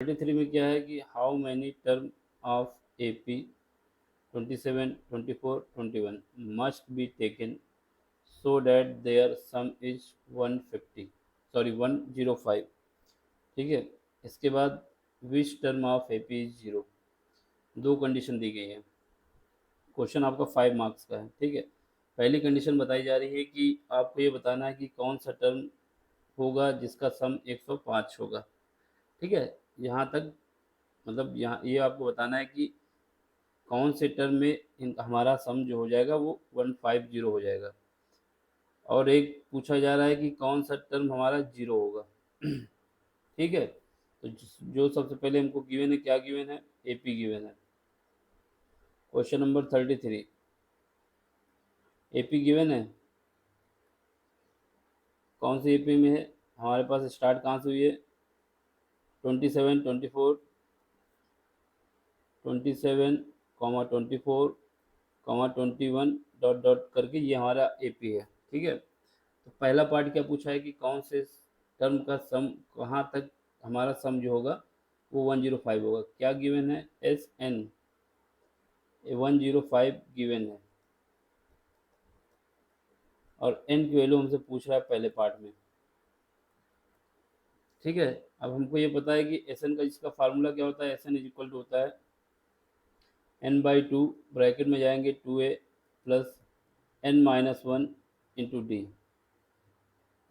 33 में क्या है कि how many term of AP 27, 24, 21 must be taken so that their sum is 150 sorry 105। ठीक है, इसके बाद which term of AP is 0। दो कंडीशन दी गई है, क्वेश्चन आपका 5 मार्क्स का है। ठीक है, पहली कंडीशन बताई जा रही है कि आपको ये बताना है कि कौन सा टर्म होगा जिसका सम 105 होगा। ठीक है, यहाँ तक मतलब यहाँ ये आपको बताना है कि कौन से टर्म में हमारा सम जो हो जाएगा वो 150 हो जाएगा। और एक पूछा जा रहा है कि कौन सा टर्म हमारा 0 होगा। ठीक है, तो जो सबसे पहले हमको गिवन है, क्या गिवन है, AP गिवन है। क्वेश्चन नंबर 33 AP गिवन है। कौन सी AP में है, हमारे पास स्टार्ट कहाँ से हुई है, 27, 24, 27, 24, 21 डॉट डॉट करके ये हमारा AP है। ठीक है, तो पहला पार्ट क्या पूछा है कि कौन से टर्म का सम, कहाँ तक हमारा सम जो होगा वो 105 होगा। क्या गिवन है, SN 105 गिवन है, और n की वैल्यू हमसे पूछ रहा है पहले पार्ट में। ठीक है, अब हमको ये पता है कि SN का इसका फार्मूला क्या होता है, SN इज इक्वल टू होता है n/2 ब्रैकेट में जाएंगे 2a plus n-1 into D.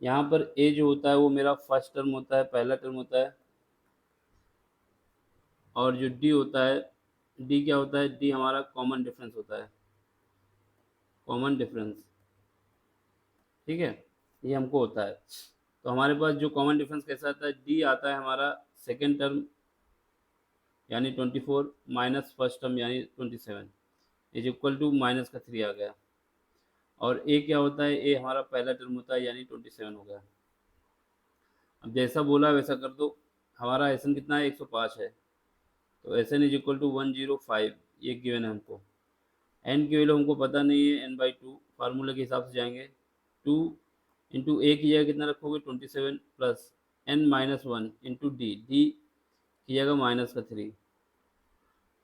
यहाँ पर a जो होता है वो मेरा फर्स्ट टर्म होता है, पहला टर्म होता है, और जो d होता है, d क्या होता है, d हमारा कॉमन डिफरेंस होता है, कॉमन डिफरेंस। ठीक है, ये हमको होता है। तो हमारे पास जो कॉमन डिफरेंस कैसा आता है, d आता है हमारा सेकेंड टर्म यानी 24 माइनस फर्स्ट टर्म यानी 27 इज इक्वल टू माइनस का 3 आ गया। और a क्या होता है, a हमारा पहला टर्म होता है यानी 27 हो गया। अब जैसा बोला वैसा कर दो। हमारा SN कितना है, 105 है, तो SN इज इक्वल टू 105, ये गिवन है हमको। n की वैल्यू हमको पता नहीं है, n/2 फार्मूले के हिसाब से जाएंगे। 2 इंटू ए की जगह कितना रखोगे, 27 प्लस n-1 इंटू डी की जगह माइनस का 3।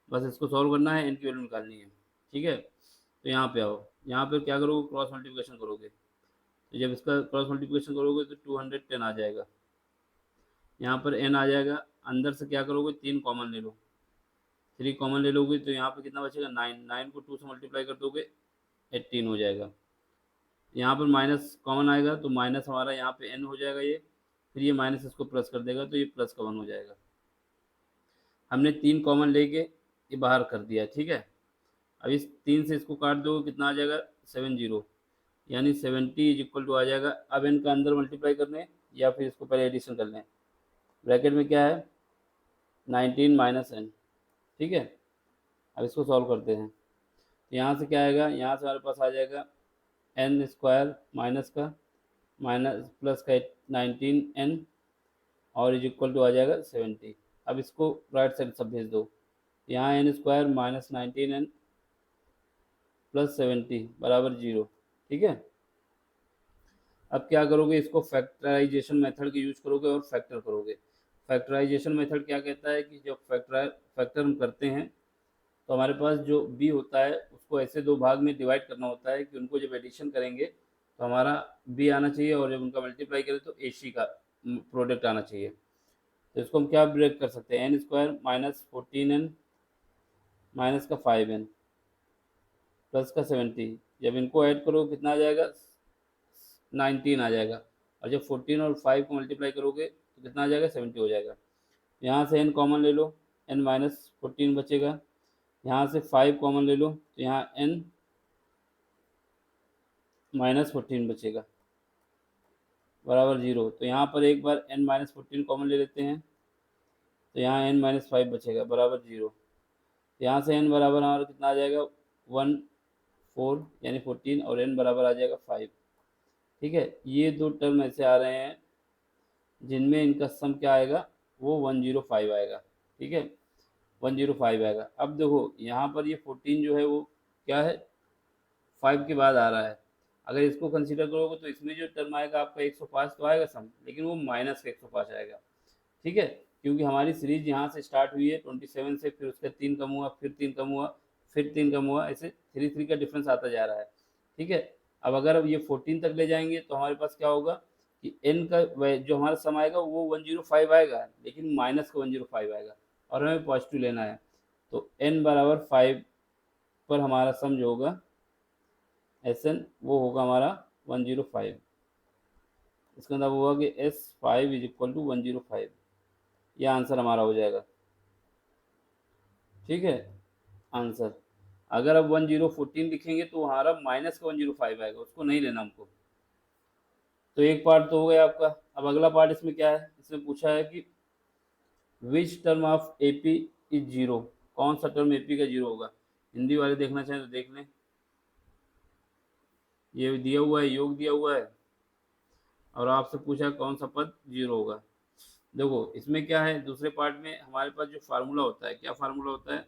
बस इसको सॉल्व करना है, n की वैल्यू निकालनी है। ठीक है, तो यहाँ पे आओ, यहाँ पे क्या करोगे, क्रॉस मल्टीप्लिकेशन करोगे। तो जब इसका क्रॉस मल्टीप्लिकेशन करोगे तो 210 आ जाएगा, यहाँ पर n आ जाएगा। अंदर से क्या करोगे, 3 कॉमन ले लो, 3 कॉमन ले लोगे तो यहाँ पे कितना बचेगा, 9। 9 को 2 से मल्टीप्लाई कर दोगे 18 हो जाएगा। यहाँ पर माइनस कॉमन आएगा तो माइनस हमारा यहाँ पे n हो जाएगा ये, फिर ये माइनस इसको प्लस कर देगा तो ये प्लस का 1 हो जाएगा। हमने 3 कॉमन लेके ये बाहर कर दिया। ठीक है, अब इस 3 से इसको काट दो, कितना आ जाएगा, 70, यानी 70 इज इक्वल टू आ जाएगा। अब n का अंदर मल्टीप्लाई करने या फिर इसको पहले एडिशन कर लें, ब्रैकेट में क्या है, 19 माइनस n। ठीक है, अब इसको सॉल्व करते हैं, तो यहाँ से क्या आएगा, यहाँ से हमारे पास आ जाएगा n स्क्वायर माइनस का माइनस प्लस का 19n और इज इक्वल टू आ जाएगा 70। अब इसको राइट साइड सब भेज दो, यहाँ n square minus 19n plus 70 बराबर 0। ठीक है, अब क्या करोगे, इसको फैक्टराइजेशन मेथड के यूज करोगे और फैक्टर करोगे। फैक्टराइजेशन मेथड क्या कहता है कि जब फैक्टर हम करते हैं तो हमारे पास जो b होता है उसको ऐसे दो भाग में डिवाइड करना होता है कि उनको जब एडिशन करेंगे तो हमारा b आना चाहिए, और जब उनका मल्टीप्लाई करें तो ac का प्रोडक्ट आना चाहिए। तो इसको हम क्या ब्रेक कर सकते हैं, n square minus 14n minus का 5n प्लस का 70, जब इनको ऐड करो कितना आ जाएगा, 19 आ जाएगा। और जब 14 और 5 को मल्टीप्लाई करोगे तो कितना आ जाएगा, 70 हो जाएगा। यहाँ से n कॉमन ले लो, n माइनस 14 बचेगा। यहाँ से 5 कॉमन ले लो तो यहाँ n माइनस 14 बचेगा बराबर 0। तो यहाँ पर एक बार n माइनस 14 कॉमन ले लेते हैं, तो यहाँ n माइनस 5 बचेगा बराबर 0। यहाँ से n बराबर हमारा कितना आ जाएगा, 1 4 यानी 14, और n बराबर आ जाएगा 5। ठीक है, ये दो टर्म ऐसे आ रहे हैं जिनमें इनका सम क्या आएगा, वो 105 आएगा। ठीक है, 105 आएगा। अब देखो यहाँ पर ये 14 जो है वो क्या है, 5 के बाद आ रहा है। अगर इसको कंसीडर करोगे तो इसमें जो टर्म आएगा आपका 105 तो आएगा सम, लेकिन वो माइनस का 105 आएगा। ठीक है, क्योंकि हमारी सीरीज यहाँ से स्टार्ट हुई है 27 से, फिर उसका 3 कम हुआ, फिर 3 कम हुआ, फिर 3 कम हुआ, ऐसे 3 का डिफरेंस आता जा रहा है। ठीक है, अब अगर अब ये 14 तक ले जाएंगे तो हमारे पास क्या होगा कि n का जो हमारा सम आएगा वो 105 आएगा, लेकिन माइनस का 105 आएगा और हमें पॉजिटिव लेना है। तो n बराबर 5 पर हमारा सम जो होगा Sn वो होगा हमारा 105। इसका मतलब हुआ कि S5 इज इक्वल टू 105। यह आंसर हमारा हो जाएगा। ठीक है, आंसर अगर अब 1014 लिखेंगे तो हमारा माइनस का 105 आएगा, उसको नहीं लेना हमको। तो एक पार्ट तो हो गया आपका। अब अगला पार्ट इसमें क्या है, इसमें पूछा है कि which term of AP is zero, कौन सा टर्म एपी का जीरो होगा। हिंदी वाले देखना चाहें तो देख लें, ये दिया हुआ है, योग दिया हुआ है और आपसे पूछा है कौन सा पद जीरो होगा। देखो इसमें क्या है, दूसरे पार्ट में हमारे पास जो फार्मूला होता है, क्या फार्मूला होता है,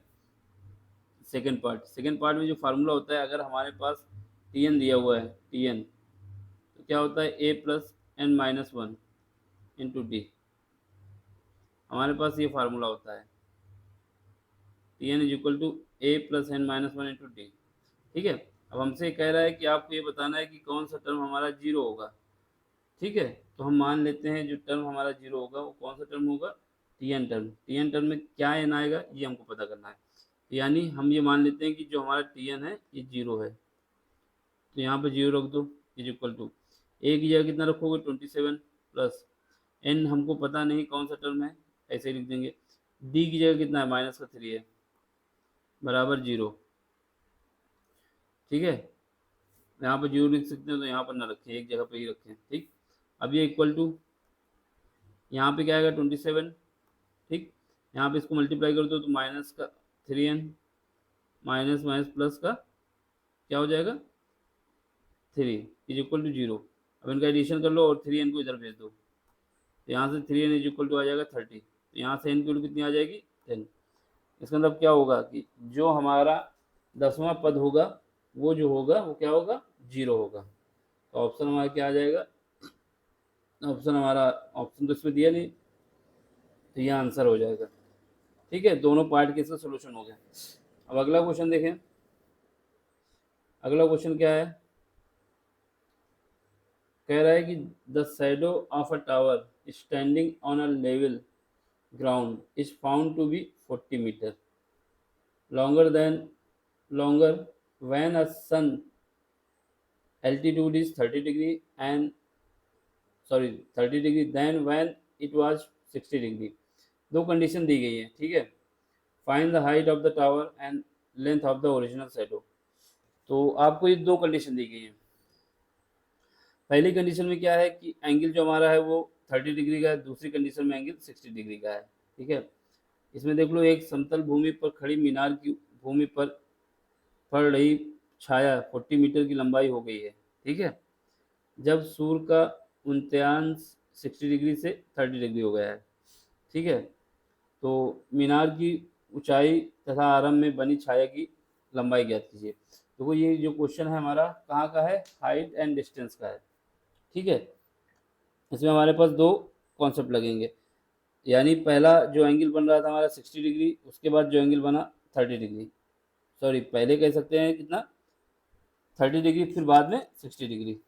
सेकेंड पार्ट में जो फार्मूला होता है, अगर हमारे पास टी एन दिया हुआ है, टी एन, तो क्या होता है A plus N minus one into D, हमारे पास ये फार्मूला होता है T N is equal to A plus N minus one into D. ठीक है, अब हमसे कह रहा है कि आपको ये बताना है कि कौन सा टर्म हमारा जीरो होगा। ठीक है, तो हम मान लेते हैं जो टर्म हमारा जीरो होगा वो कौन सा टर्म होगा, T N term. T N term में क्या एन आएगा ये हमको पता करना है। यानी हम ये मान लेते हैं कि जो हमारा टी एन है ये जीरो है, तो यहाँ पे जीरो रख दो इज इक्वल टू ए की जगह कितना रखोगे 27 प्लस एन हमको पता नहीं कौन सा टर्म है, ऐसे लिख देंगे। डी की जगह कितना है माइनस का 3 है बराबर जीरो। ठीक है, यहाँ पर जीरो लिख सकते हैं तो यहाँ पर ना रखें, एक जगह पे ही रखें। ठीक, अब ये इक्वल टू यहाँ पे क्या आएगा 27। ठीक, यहाँ पे इसको मल्टीप्लाई कर दो तो माइनस का 3n माइनस माइनस प्लस का क्या हो जाएगा 3 इज इक्वल टू जीरो। अब इनका एडिशन कर लो और 3n को इधर भेज दो, तो यहाँ से 3n इज इक्वल टू आ जाएगा 30, तो यहाँ से n की वैल्यू कितनी आ जाएगी 10। इसका मतलब क्या होगा कि जो हमारा 10वां पद होगा वो जो होगा वो क्या होगा जीरो होगा। तो ऑप्शन हमारा क्या आ जाएगा, ऑप्शन हमारा, ऑप्शन तो इसमें दिया नहीं, तो यह आंसर हो जाएगा। ठीक है, दोनों पार्ट के इसका सोल्यूशन हो गया। अब अगला क्वेश्चन देखें, अगला क्वेश्चन क्या है, कह रहा है कि the shadow of a tower standing on a level ground is found to be 40 meter longer than longer when a sun altitude is 30 degree and 30 degree than when it was 60 degree। दो condition दी गई है। ठीक है, find the height of the tower and length of the original shadow. तो आपको ये दो condition दी गई है। पहली कंडीशन में क्या है कि एंगल जो हमारा है वो 30 डिग्री का है, दूसरी कंडीशन में एंगल 60 डिग्री का है। ठीक है, इसमें देख लो एक समतल भूमि पर खड़ी मीनार की भूमि पर पड़ रही छाया 40 मीटर की लंबाई हो गई है। ठीक है, जब सूर्य का उनत्यांश 60 डिग्री से 30 डिग्री हो गया है। ठीक है, तो मीनार की ऊंचाई तथा आरंभ में बनी छाया की लंबाई ज्ञात कीजिए। तो ये जो क्वेश्चन है हमारा कहाँ का है, हाइट एंड डिस्टेंस का है। ठीक है, इसमें हमारे पास दो कॉन्सेप्ट लगेंगे, यानी पहला जो एंगल बन रहा था हमारा 60 डिग्री, उसके बाद जो एंगल बना 30 डिग्री, सॉरी पहले कह सकते हैं कितना 30 डिग्री फिर बाद में 60 डिग्री।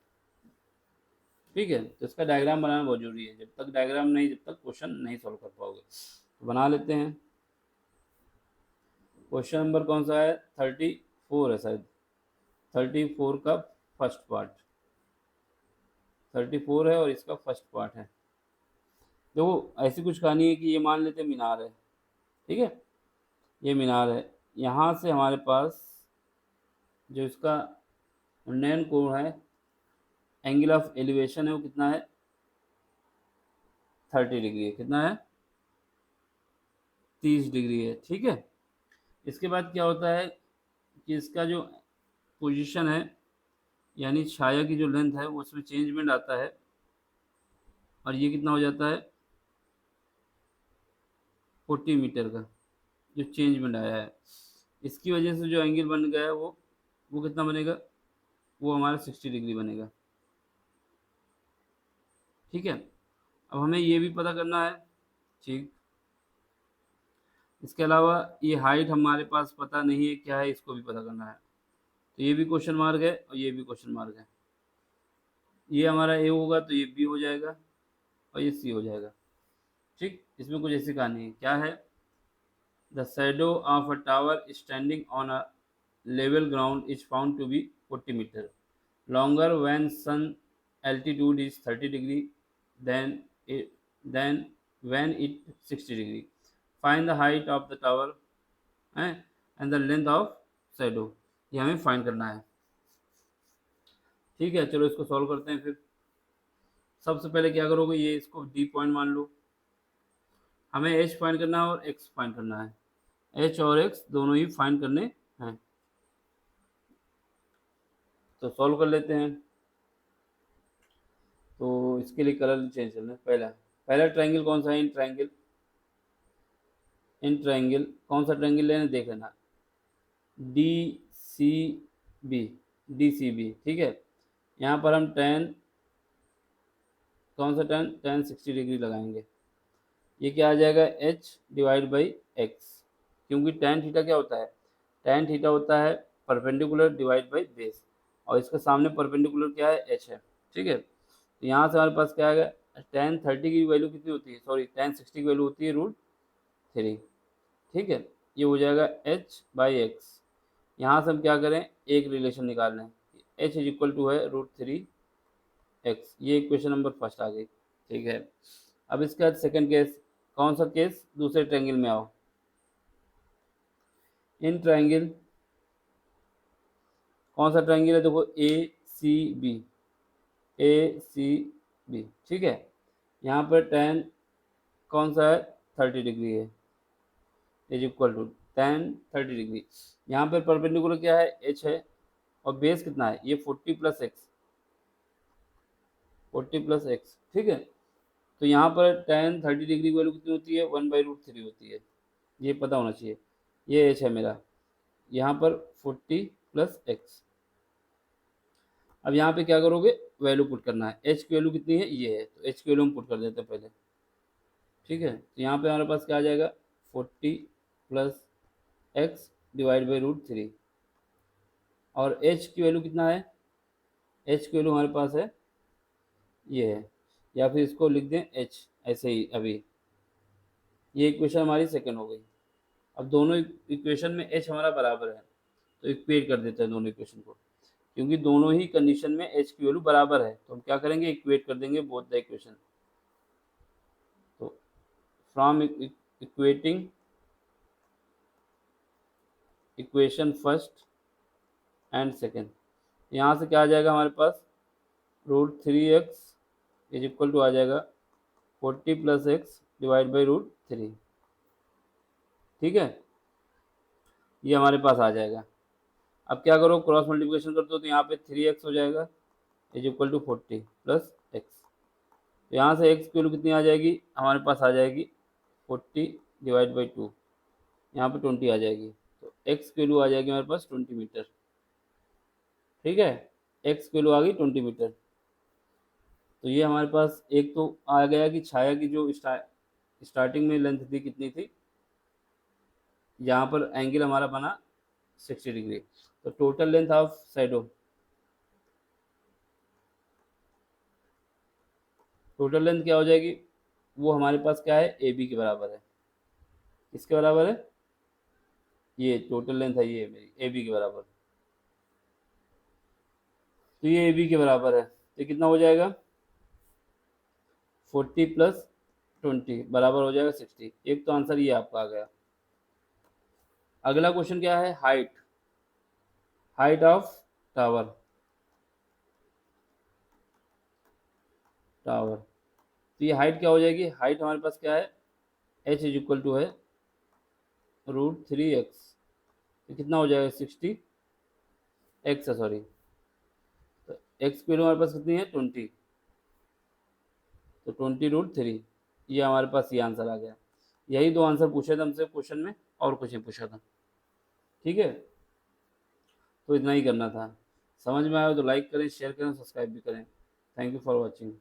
ठीक है, तो इसका डायग्राम बनाना बहुत जरूरी है, जब तक डायग्राम नहीं, जब तक क्वेश्चन नहीं सॉल्व कर पाओगे। तो बना लेते हैं। क्वेश्चन नंबर कौन सा है, 34 है शायद, 34 का फर्स्ट पार्ट, 34 है और इसका फर्स्ट पार्ट है। देखो ऐसी कुछ कहानी है कि ये मान लेते मीनार है। ठीक है, ये मीनार है, यहाँ से हमारे पास जो इसका उन्नयन कोण है, एंगल ऑफ एलिवेशन है, वो कितना है 30 डिग्री है। कितना है 30 डिग्री है। ठीक है, इसके बाद क्या होता है कि इसका जो पोजीशन है यानी छाया की जो लेंथ है वो उसमें चेंजमेंट आता है और ये कितना हो जाता है 40 मीटर का जो चेंजमेंट आया है। इसकी वजह से जो एंगल बन गया है वो कितना बनेगा, वो हमारा 60 डिग्री बनेगा। ठीक है, अब हमें ये भी पता करना है। ठीक, इसके अलावा ये हाइट हमारे पास पता नहीं है क्या है, इसको भी पता करना है। तो ये भी क्वेश्चन मार्क है और ये भी क्वेश्चन मार्क है। ये हमारा ए होगा तो ये बी हो जाएगा और ये सी हो जाएगा। ठीक, इसमें कुछ ऐसी कहानी है, क्या है? The shadow of a tower standing on a level ground is found to be 40 meter longer when sun altitude is 30 degree than it, than when it 60 degree. Find the height of the tower and the length of shadow. ये हमें find करना है। ठीक है, चलो इसको solve करते हैं फिर। सबसे पहले क्या करोगे, ये इसको डी पॉइंट मान लो। हमें एच फाइंड करना है और एक्स फाइंड करना है। एच और एक्स दोनों ही फाइंड करने हैं, तो सॉल्व कर लेते हैं। तो इसके लिए कलर चेंज करना है। पहला पहला ट्रायंगल कौन सा है? इन ट्रायंगल कौन सा ट्रायंगल लेना देख लेना, D C B, D C B. ठीक है, यहाँ पर हम टेन, कौन सा टेन, टेन 60 डिग्री लगाएंगे। ये क्या आ जाएगा, एच डिवाइड बाई एक्स, क्योंकि टेन थीटा क्या होता है, टेन थीटा होता है परपेंडिकुलर डिवाइड बाई बेस, और इसके सामने परपेंडिकुलर क्या है, एच है। ठीक है, तो यहाँ से हमारे पास क्या आएगा, टेन 30 की वैल्यू कितनी होती है, सॉरी टेन 60 की वैल्यू होती है √3। ठीक है, ये हो जाएगा एच बाई एक्स। यहाँ से हम क्या करें, एक रिलेशन निकाल लें, एच इज इक्वल टू है √3x। ये क्वेश्चन नंबर फर्स्ट आ गई। ठीक है, अब इसके बाद सेकंड केस, कौन सा केस, दूसरे ट्रायंगल में आओ। इन ट्रायंगल कौन सा ट्रायंगल है, देखो ए सी बी, ए सी बी। ठीक है, यहाँ पर टेन कौन सा है, 30 डिग्री है, is equal to tan 30 degree. यहाँ पर परपेंडिकुलर क्या है, एच है, और बेस कितना है, ये 40 प्लस एक्स, 40 प्लस एक्स। ठीक है, तो यहाँ पर टेन 30 डिग्री की वैल्यू कितनी होती है, 1/√3 होती है, ये पता होना चाहिए। ये एच है मेरा, यहाँ पर 40 प्लस एक्स। अब यहाँ पे क्या करोगे, वैल्यू पुट करना है, एच की वैल्यू कितनी है, ये है, तो एच की वैल्यू हम पुट कर देते हैं पहले। ठीक है, तो यहाँ पे हमारे पास क्या आ जाएगा, 40 प्लस एक्स डिवाइड बाई √3, और एच की वैल्यू कितना है, एच की वैल्यू हमारे पास है ये है, या फिर इसको लिख दें एच ऐसे ही अभी। ये इक्वेशन हमारी सेकंड हो गई। अब दोनों इक्वेशन में एच हमारा बराबर है, तो इक्वेट कर देते हैं दोनों इक्वेशन को, क्योंकि दोनों ही कंडीशन में एच की वैल्यू बराबर है, तो हम क्या करेंगे, इक्वेट कर देंगे बोथ द इक्वेशन। तो from equating equation first and second, यहाँ से क्या आ जाएगा हमारे पास, √3x इज इक्वल टू आ जाएगा 40 प्लस एक्स डिवाइड बाई √3। ठीक है, ये हमारे पास आ जाएगा। अब क्या करो, क्रॉस मल्टीप्लिकेशन कर दो, तो यहाँ पे 3x हो जाएगा is equal to 40 plus x. तो यहाँ से x की वैल्यू कितनी आ जाएगी, हमारे पास आ जाएगी 40 डिवाइड बाई 2, यहाँ पे 20 आ जाएगी, तो x की वैल्यू आ जाएगी हमारे पास 20 मीटर। ठीक है, x की वैल्यू आ गई 20 मीटर। तो ये हमारे पास एक तो आ गया कि छाया की जो स्टार्टिंग में लेंथ थी कितनी थी, यहाँ पर एंगल हमारा बना 60 डिग्री। तो total length of shadow, total length क्या हो जाएगी, वो हमारे पास क्या है, ए बी के बराबर है। किसके बराबर है, ये टोटल लेंथ है ये मेरी, ए बी के बराबर। तो ये ए बी के बराबर है, तो कितना हो जाएगा, 40 प्लस 20 बराबर हो जाएगा 60। एक तो आंसर ये आपका आ गया। अगला क्वेश्चन क्या है, height, height of tower, tower. तो ये हाइट क्या हो जाएगी, हाइट हमारे पास क्या है, एच इज इक्वल टू है √3x, तो कितना हो जाएगा, 60 एक्स है, सॉरी, तो एक्स की वैल्यू हमारे पास कितनी है, 20, तो 20 √3, ये हमारे पास ये आंसर आ गया। यही दो आंसर पूछे थे हमसे क्वेश्चन में, और कुछ नहीं पूछा था। ठीक है, तो इतना ही करना था। समझ में आया तो लाइक करें, शेयर करें, सब्सक्राइब भी करें। Thank you for watching.